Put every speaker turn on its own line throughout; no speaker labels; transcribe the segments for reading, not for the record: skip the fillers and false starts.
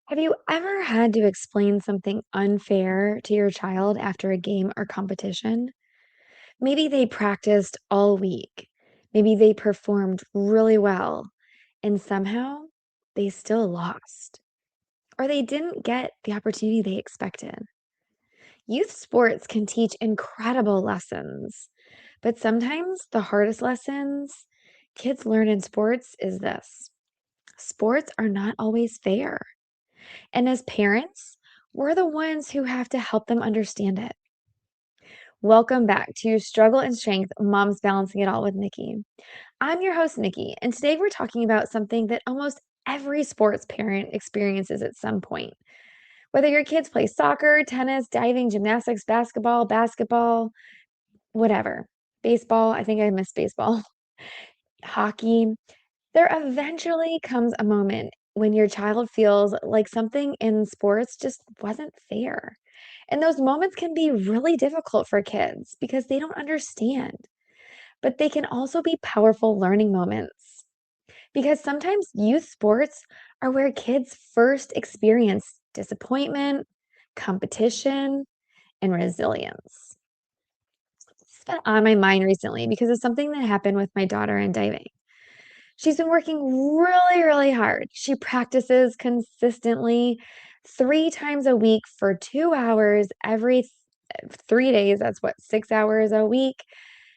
Have you ever had to explain something unfair to your child after a game or competition? Maybe they practiced all week. Maybe they performed really well, and somehow they still lost, or they didn't get the opportunity they expected. Youth sports can teach incredible lessons, but sometimes the hardest lessons kids learn in sports is this: sports are not always fair. And as parents, we're the ones who have to help them understand it. Welcome back to Struggle and Strength Moms Balancing It All with Nikki. I'm your host, Nikki, and today we're talking about something that almost every sports parent experiences at some point. Whether your kids play soccer, tennis, diving, gymnastics, basketball, whatever, baseball, I think I missed baseball, hockey, there eventually comes a moment when your child feels like something in sports just wasn't fair. And those moments can be really difficult for kids because they don't understand. But they can also be powerful learning moments because sometimes youth sports are where kids first experience disappointment, competition, and resilience. It's been on my mind recently because of something that happened with my daughter in diving. She's been working really, really hard. She practices consistently 3 times a week for 2 hours every 3 days. That's what, 6 hours a week.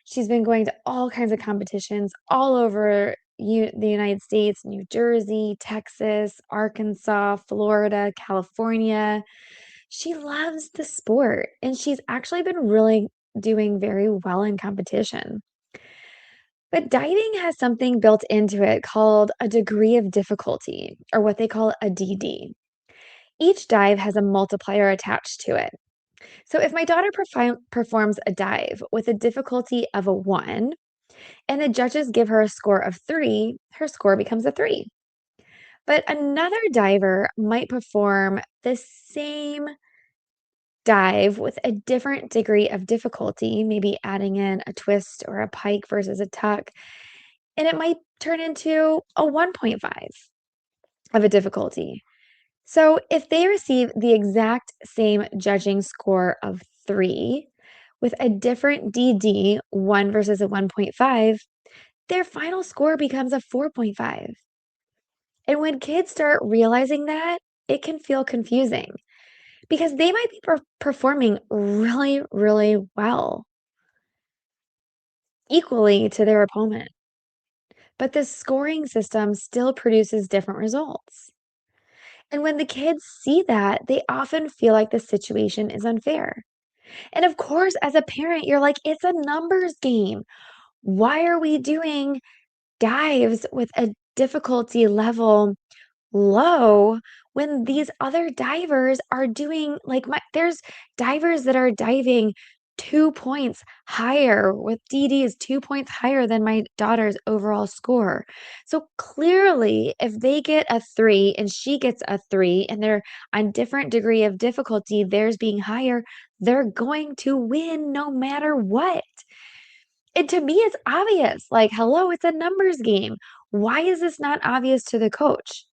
She's been going to all kinds of competitions all over the United States, New Jersey, Texas, Arkansas, Florida, California. She loves the sport, and she's actually been really doing very well in competition. But diving has something built into it called a degree of difficulty, or what they call a DD. Each dive has a multiplier attached to it. So if my daughter performs a dive with a difficulty of a 1, and the judges give her a score of 3, her score becomes a 3. But another diver might perform the same dive with a different degree of difficulty, maybe adding in a twist or a pike versus a tuck, and it might turn into a 1.5 of a difficulty. So if they receive the exact same judging score of 3 with a different DD, 1 versus a 1.5, their final score becomes a 4.5. And when kids start realizing that, it can feel confusing because they might be performing really, really well, equally to their opponent. But the scoring system still produces different results. And when the kids see that, they often feel like the situation is unfair. And of course, as a parent, you're like, it's a numbers game. Why are we doing dives with a difficulty level low when these other divers are doing there's divers that are diving 2 points higher with DDs 2 points higher than my daughter's overall score. So clearly, if they get a 3 and she gets a 3 and they're on different degree of difficulty, theirs being higher, they're going to win no matter what. And to me, it's obvious. Like, hello, it's a numbers game. Why is this not obvious to the coach?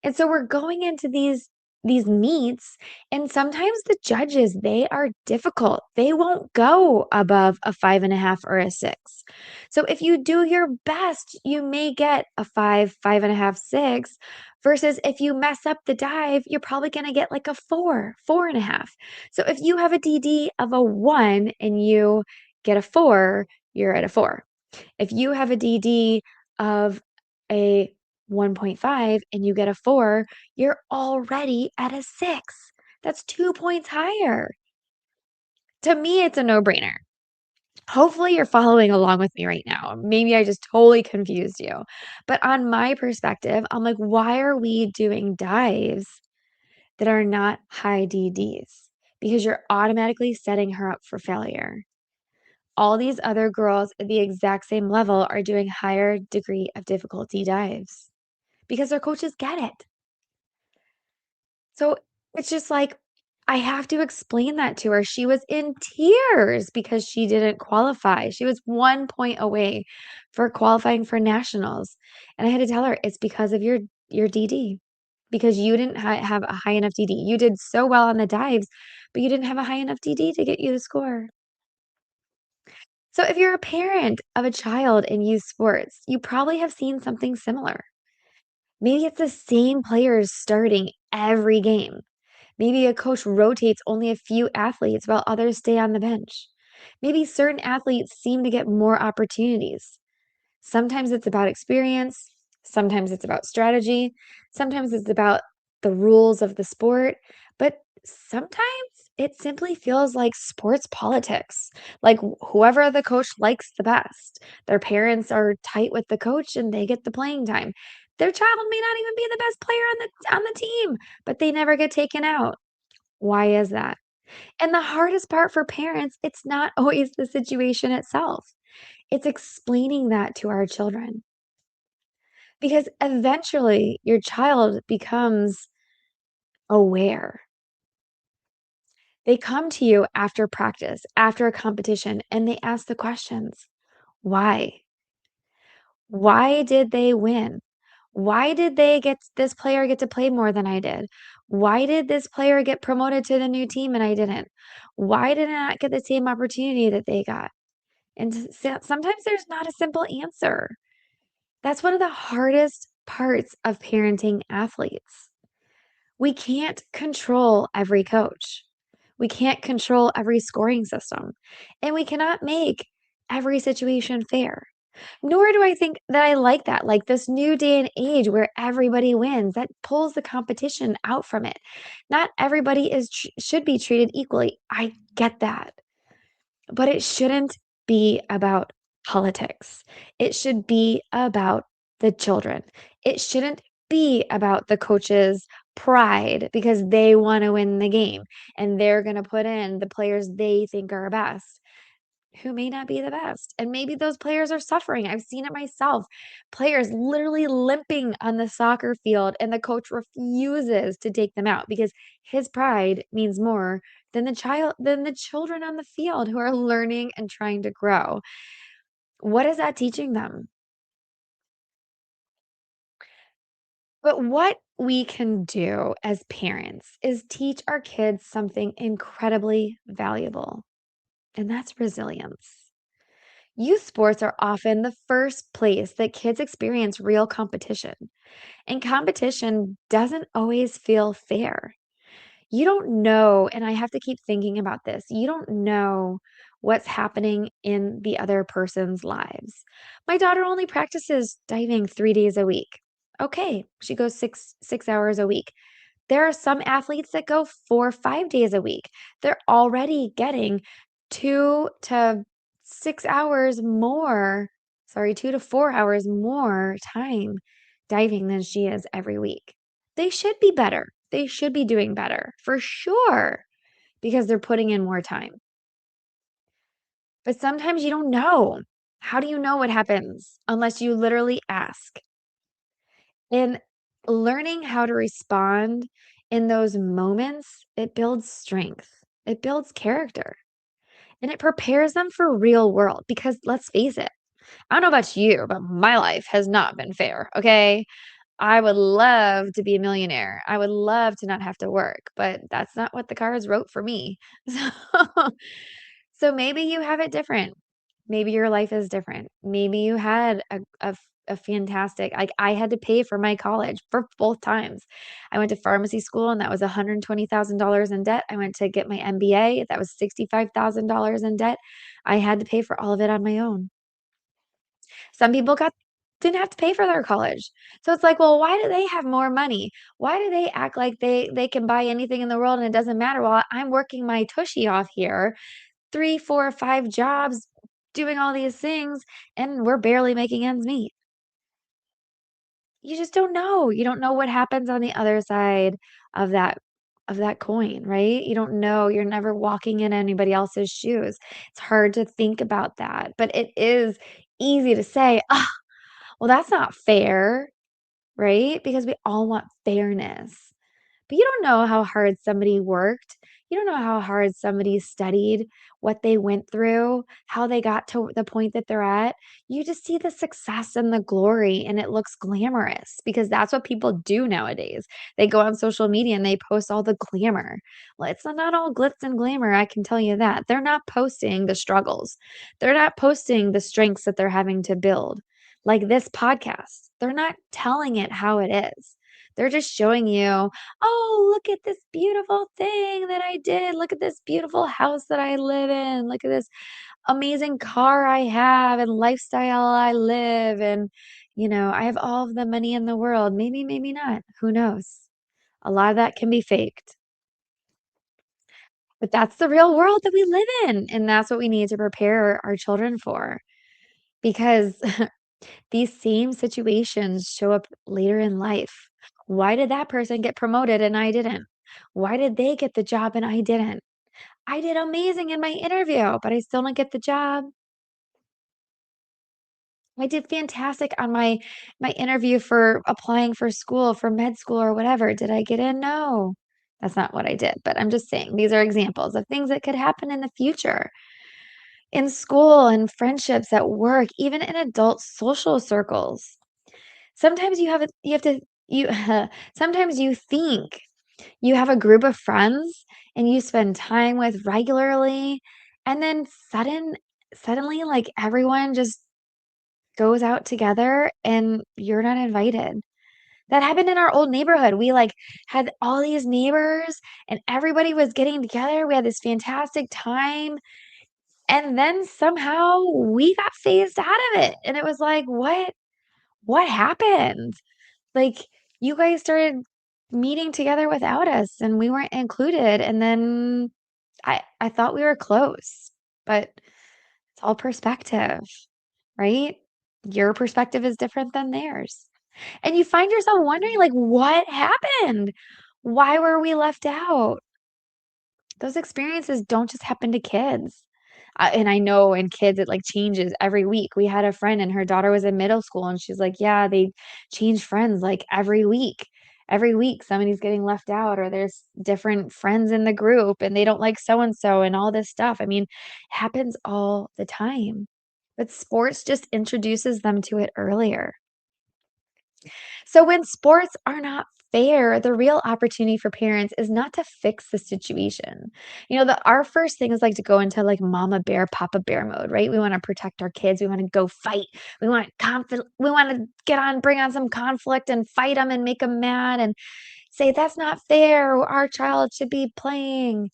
And so we're going into these meets, and sometimes the judges, they are difficult. They won't go above a 5.5 or a 6. So if you do your best, you may get a 5, 5.5, 6, versus if you mess up the dive, you're probably going to get like a 4, 4.5. So if you have a DD of a 1 and you get a 4, you're at a 4. If you have a DD of a 1.5 and you get a 4, you're already at a 6. That's 2 points higher. To me, it's a no-brainer. Hopefully, you're following along with me right now. Maybe I just totally confused you. But on my perspective, I'm like, why are we doing dives that are not high DDs? Because you're automatically setting her up for failure. All these other girls at the exact same level are doing higher degree of difficulty dives because their coaches get it. So it's just like, I have to explain that to her. She was in tears because she didn't qualify. She was 1 point away for qualifying for nationals. And I had to tell her it's because of your DD. because you didn't have a high enough DD. You did so well on the dives, but you didn't have a high enough DD to get you the score. So if you're a parent of a child in youth sports, you probably have seen something similar. Maybe it's the same players starting every game. Maybe a coach rotates only a few athletes while others stay on the bench. Maybe certain athletes seem to get more opportunities. Sometimes it's about experience, sometimes it's about strategy, sometimes it's about the rules of the sport, but sometimes it simply feels like sports politics. Like whoever the coach likes the best. Their parents are tight with the coach and they get the playing time. Their child may not even be the best player on the team, but they never get taken out. Why is that? And the hardest part for parents, it's not always the situation itself. It's explaining that to our children. Because eventually your child becomes aware. They come to you after practice, after a competition, and they ask the questions. Why? Why did they win? Why did this player get to play more than I did? Why did this player get promoted to the new team and I didn't? Why did I not get the same opportunity that they got? And sometimes there's not a simple answer. That's one of the hardest parts of parenting athletes. We can't control every coach. We can't control every scoring system. And we cannot make every situation fair. Nor do I think that I like that. Like this new day and age where everybody wins, that pulls the competition out from it. Not everybody should be treated equally. I get that. But it shouldn't be about politics. It should be about the children. It shouldn't be about the coach's pride because they want to win the game and they're going to put in the players they think are best who may not be the best. And maybe those players are suffering. I've seen it myself. Players literally limping on the soccer field, and the coach refuses to take them out because his pride means more than the children on the field who are learning and trying to grow. What is that teaching them? But what we can do as parents is teach our kids something incredibly valuable, and that's resilience. Youth sports are often the first place that kids experience real competition, and competition doesn't always feel fair. You don't know, and I have to keep thinking about this. You don't know what's happening in the other person's lives. My daughter only practices diving 3 days a week. Okay, she goes six hours a week. There are some athletes that go 4, 5 days a week. They're already getting 2 to 6 hours more, sorry, 2 to 4 hours more time diving than she is every week. They should be better. They should be doing better for sure because they're putting in more time. But sometimes you don't know. How do you know what happens unless you literally ask? And learning how to respond in those moments, it builds strength, it builds character, and it prepares them for real world because let's face it, I don't know about you, but my life has not been fair, okay? I would love to be a millionaire. I would love to not have to work, but that's not what the cards wrote for me. So so maybe you have it different. Maybe your life is different. Maybe you had a fantastic like, I had to pay for my college for both times. I went to pharmacy school, and that was $120,000 in debt. I went to get my MBA, that was $65,000 in debt. I had to pay for all of it on my own. Some people got didn't have to pay for their college. So it's like, well, why do they have more money? Why do they act like they can buy anything in the world and it doesn't matter? Well, I'm working my tushy off here, 3, 4, 5 jobs, doing all these things, and we're barely making ends meet. You just don't know. You don't know what happens on the other side of that coin, right? You don't know. You're never walking in anybody else's shoes. It's hard to think about that, but it is easy to say, "Oh, well, that's not fair," right? Because we all want fairness. but you don't know how hard somebody worked. You don't know how hard somebody studied, what they went through, how they got to the point that they're at. You just see the success and the glory, and it looks glamorous because that's what people do nowadays. They go on social media and they post all the glamour. Well, it's not all glitz and glamour, I can tell you that. They're not posting the struggles. They're not posting the strengths that they're having to build. Like this podcast, they're not telling it how it is. They're just showing you, oh, look at this beautiful thing that I did. Look at this beautiful house that I live in. Look at this amazing car I have and lifestyle I live. And, I have all of the money in the world. Maybe, maybe not. Who knows? A lot of that can be faked. But that's the real world that we live in. And that's what we need to prepare our children for. Because these same situations show up later in life. Why did that person get promoted and I didn't? Why did they get the job and I didn't? I did amazing in my interview, but I still didn't get the job. I did fantastic on my interview for applying for school, for med school or whatever. Did I get in? No. That's not what I did, but I'm just saying these are examples of things that could happen in the future. In school and friendships at work, even in adult social circles. Sometimes you have to you sometimes you think you have a group of friends and you spend time with regularly, and then suddenly, like, everyone just goes out together and you're not invited. That happened in our old neighborhood. We, like, had all these neighbors and everybody was getting together. We had this fantastic time, and then somehow we got phased out of it, and it was like, What happened?" Like, you guys started meeting together without us, and we weren't included, and then I thought we were close, but it's all perspective, right? Your perspective is different than theirs, and you find yourself wondering, like, "What happened? Why were we left out?" Those experiences don't just happen to kids. And I know in kids, it, like, changes every week. We had a friend and her daughter was in middle school, and she's like, "Yeah, they change friends, like, every week. Every week, somebody's getting left out, or there's different friends in the group, and they don't like so and so and all this stuff." I mean, happens all the time, but sports just introduces them to it earlier. So when sports are not fair, the real opportunity for parents is not to fix the situation. Our first thing is like to go into like mama bear, papa bear mode, right? We want to protect our kids. We want to go fight. We want to bring on some conflict and fight them and make them mad and say that's not fair. Our child should be playing.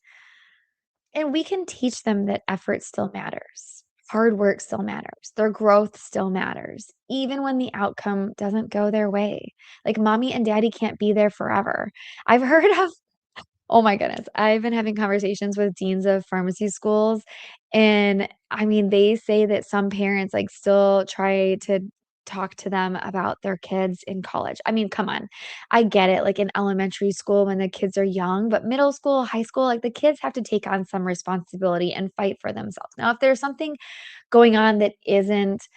And we can teach them that effort still matters. Hard work still matters. Their growth still matters, even when the outcome doesn't go their way. Like mommy and daddy can't be there forever. I've heard of Oh my goodness. I've been having conversations with deans of pharmacy schools, and I mean, they say that some parents, like, still try to talk to them about their kids in college. I mean, come on. I get it, like, in elementary school when the kids are young, but middle school, high school, like, the kids have to take on some responsibility and fight for themselves. Now, if there's something going on that isn't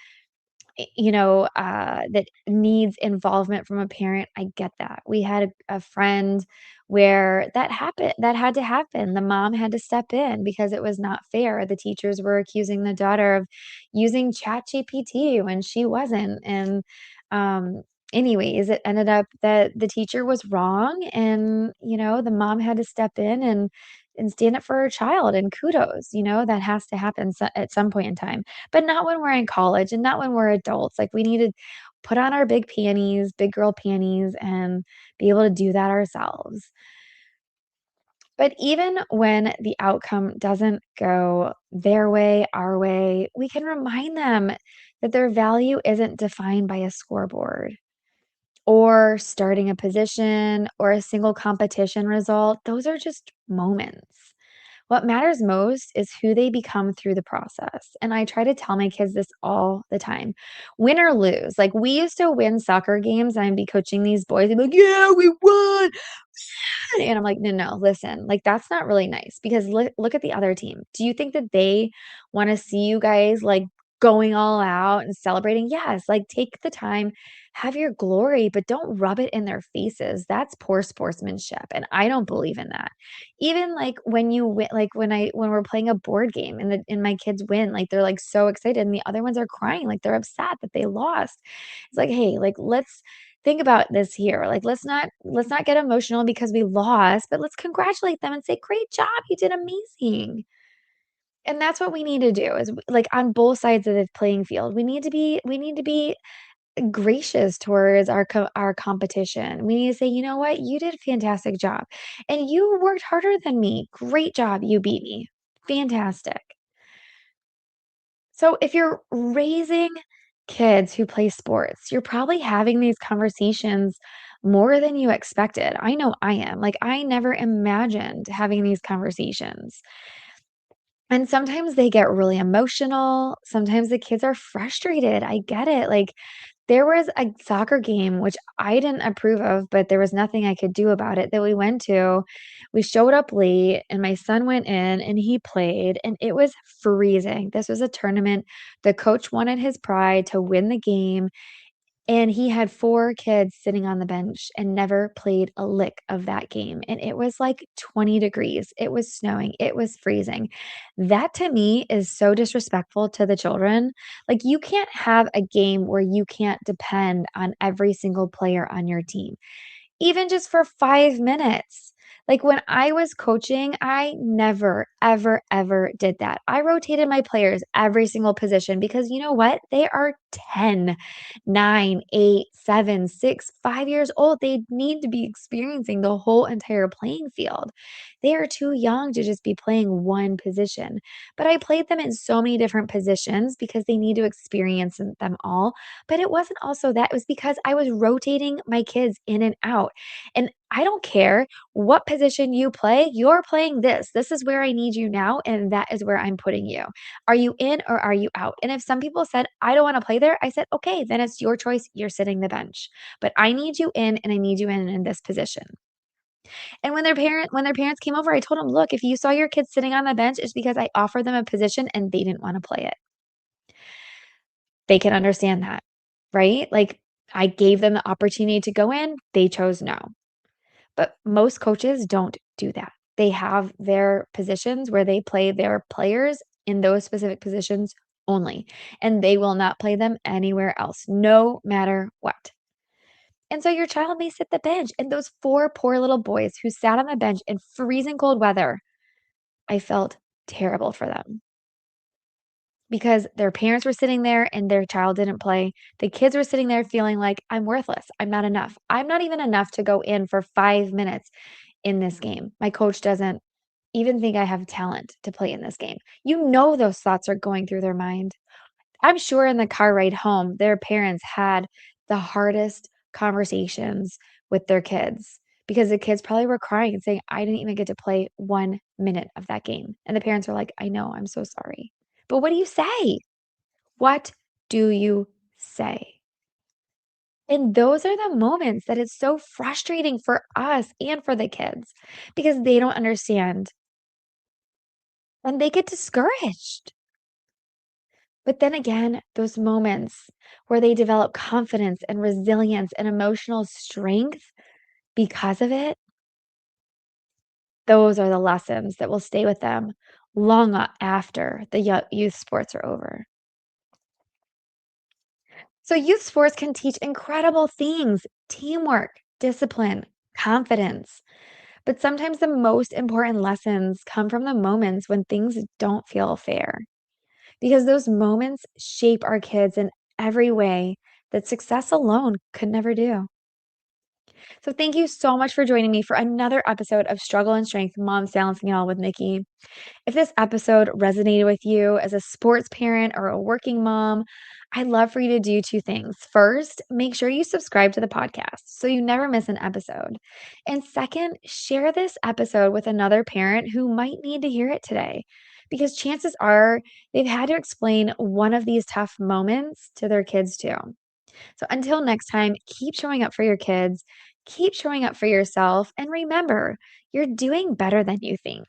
that needs involvement from a parent, I get that. We had a friend where that had to happen. The mom had to step in because it was not fair. The teachers were accusing the daughter of using ChatGPT when she wasn't. And anyways, it ended up that the teacher was wrong and, the mom had to step in and stand up for her child and kudos, that has to happen at some point in time. But not when we're in college and not when we're adults. Like, we need to put on our big panties, big girl panties, and be able to do that ourselves. But even when the outcome doesn't go their way, our way, we can remind them that their value isn't defined by a scoreboard or starting a position or a single competition result. Those are just moments. What matters most is who they become through the process. And I try to tell my kids this all the time. Win or lose. Like, we used to win soccer games and I'd be coaching these boys. They'd be like, "Yeah, we won." And I'm like, "No, no, listen, like, that's not really nice because look at the other team. Do you think that they want to see you guys like going all out and celebrating. Yes, like, take the time, have your glory, but don't rub it in their faces. That's poor sportsmanship, and I don't believe in that. Even, like, when you win like, when we're playing a board game and my kids win, like, they're, like, so excited, and the other ones are crying, like, they're upset that they lost. It's like, "Hey, like, let's think about this here. Like, let's not get emotional because we lost, but let's congratulate them and say, 'Great job, you did amazing.'" And that's what we need to do is, like, on both sides of the playing field. We need to be gracious towards our competition. We need to say, "You know what? You did a fantastic job, and you worked harder than me. Great job. You beat me. Fantastic." So if you're raising kids who play sports, you're probably having these conversations more than you expected. I know I am. Like, I never imagined having these conversations. And sometimes they get really emotional. Sometimes the kids are frustrated. I get it. Like, there was a soccer game, which I didn't approve of, but there was nothing I could do about it that we went to. We showed up late, and my son went in and he played, and it was freezing. This was a tournament. The coach wanted his pride to win the game. And he had 4 kids sitting on the bench and never played a lick of that game, and it was, like, 20 degrees, it was snowing, it was freezing. That to me is so disrespectful to the children. Like, you can't have a game where you can't depend on every single player on your team even just for 5 minutes. Like, when I was coaching, I never, ever, ever did that. I rotated my players every single position because you know what? They are 10, 9, 8, 7, 6, 5 years old. They need to be experiencing the whole entire playing field. They are too young to just be playing one position. But I played them in so many different positions because they need to experience them all. But it wasn't also that, it was because I was rotating my kids in and out. And I don't care what position you play, you're playing this. This is where I need you now, and that is where I'm putting you. Are you in or are you out? And if some people said, I don't want to play there, I said, okay, then it's your choice. You're sitting the bench. But I need you in and I need you in this position. And when their parents came over, I told them, look, if you saw your kids sitting on the bench, it's because I offered them a position and they didn't want to play it. They can understand that, right? Like, I gave them the opportunity to go in, they chose no. But most coaches don't do that. They have their positions where they play their players in those specific positions only, and they will not play them anywhere else, no matter what. And so your child may sit the bench, and those 4 poor little boys who sat on the bench in freezing cold weather, I felt terrible for them because their parents were sitting there and their child didn't play. The kids were sitting there feeling like, "I'm worthless. I'm not enough. I'm not even enough to go in for 5 minutes in this game. My coach doesn't even think I have talent to play in this game." You know those thoughts are going through their mind. I'm sure in the car ride home, their parents had the hardest conversations with their kids because the kids probably were crying and saying, "I didn't even get to play 1 minute of that game." And the parents were like, "I know, I'm so sorry." But what do you say? What do you say? And those are the moments that it's so frustrating for us and for the kids because they don't understand and they get discouraged. But then again, those moments where they develop confidence and resilience and emotional strength because of it, those are the lessons that will stay with them long after the youth sports are over. So, youth sports can teach incredible things: teamwork, discipline, confidence. But sometimes the most important lessons come from the moments when things don't feel fair, because those moments shape our kids in every way that success alone could never do. So, thank you so much for joining me for another episode of Struggle and Strength Moms Balancing It All with Nikki. If this episode resonated with you as a sports parent or a working mom, I'd love for you to do 2 things. First, make sure you subscribe to the podcast so you never miss an episode. And second, share this episode with another parent who might need to hear it today, because chances are they've had to explain one of these tough moments to their kids too. So until next time, keep showing up for your kids, keep showing up for yourself, and remember, you're doing better than you think.